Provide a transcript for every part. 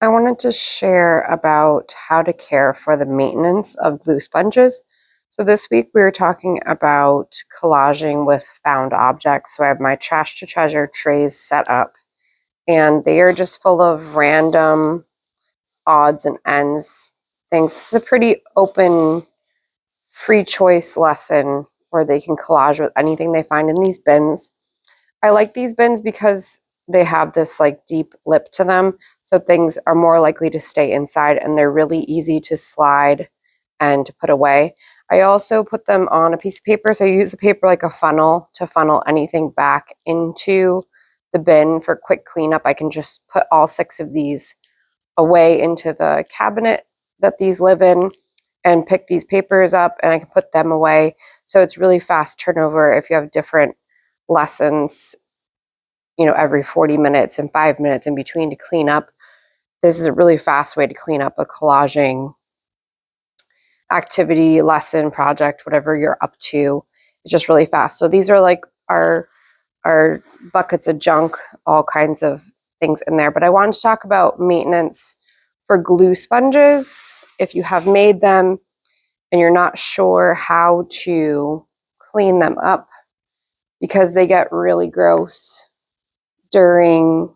I wanted to share about how to care for the maintenance of glue sponges. So this week we were talking about collaging with found objects. So I have my trash to treasure trays set up, and they are just full of random odds and ends things. It's a pretty open, free choice lesson where they can collage with anything they find in these bins. I like these bins because they have this like deep lip to them, so things are more likely to stay inside and they're really easy to slide and to put away. I also put them on a piece of paper, so I use the paper like a funnel to funnel anything back into the bin for quick cleanup. I can just put all 6 of these away into the cabinet that these live in and pick these papers up, and I can put them away. So it's really fast turnover if you have different lessons, every 40 minutes and 5 minutes in between to clean up. This is a really fast way to clean up a collaging activity, lesson, project, whatever you're up to. It's just really fast. So these are like our buckets of junk, all kinds of things in there. But I wanted to talk about maintenance for glue sponges. If you have made them and you're not sure how to clean them up because they get really gross during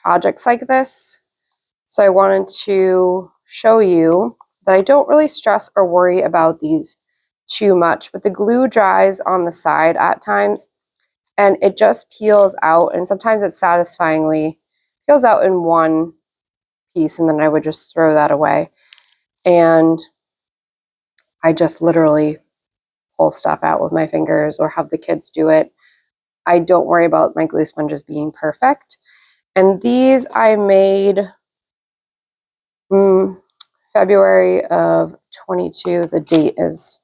projects like this. So I wanted to show you that I don't really stress or worry about these too much, but the glue dries on the side at times and it just peels out, and sometimes it satisfyingly peels out in one piece, and then I would just throw that away. And I just literally pull stuff out with my fingers or have the kids do it. I don't worry about my glue sponges being perfect. And these I made February of 22. The date is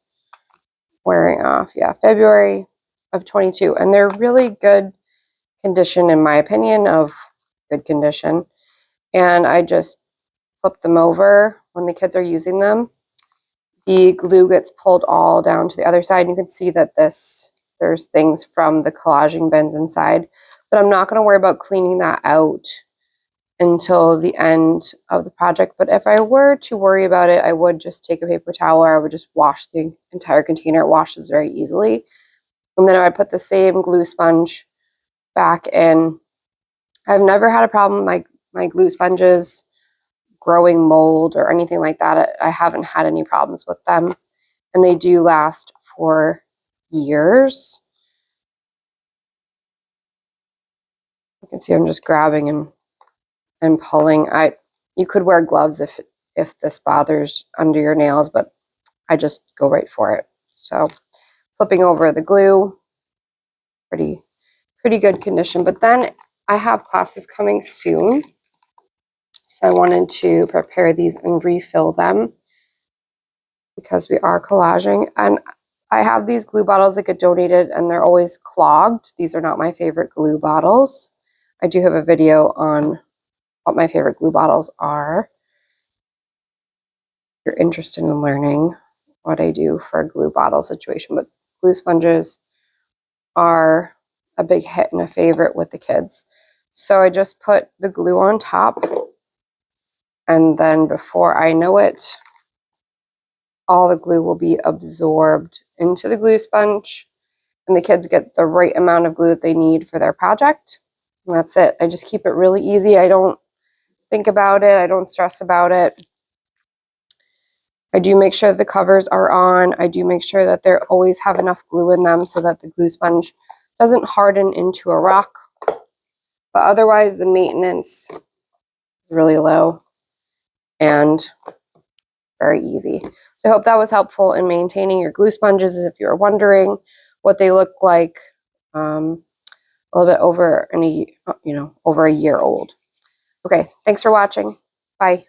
wearing off. Yeah, February of 22. And they're really good condition, in my opinion, of good condition. And I just flip them over when the kids are using them. The glue gets pulled all down to the other side. And you can see that there's things from the collaging bins inside. But I'm not going to worry about cleaning that out until the end of the project. But if I were to worry about it, I would just take a paper towel, or I would just wash the entire container. It washes very easily. And then I would put the same glue sponge back in. I've never had a problem with my glue sponges growing mold or anything like that. I haven't had any problems with them, and they do last for years. You can see I'm just grabbing and pulling. You could wear gloves if this bothers under your nails, but I just go right for it. So flipping over the glue, pretty good condition. But then I have classes coming soon, so I wanted to prepare these and refill them because we are collaging. And I have these glue bottles that get donated and they're always clogged. These are not my favorite glue bottles. I do have a video on what my favorite glue bottles are. If you're interested in learning what I do for a glue bottle situation, but glue sponges are a big hit and a favorite with the kids. So I just put the glue on top, and then before I know it, all the glue will be absorbed into the glue sponge, and the kids get the right amount of glue that they need for their project. And that's it. I just keep it really easy. I don't think about it. I don't stress about it. I do make sure the covers are on. I do make sure that they always have enough glue in them so that the glue sponge doesn't harden into a rock. But otherwise, the maintenance is really low and very easy. So I hope that was helpful in maintaining your glue sponges if you're wondering what they look like a little bit over a year old. Okay, thanks for watching. Bye.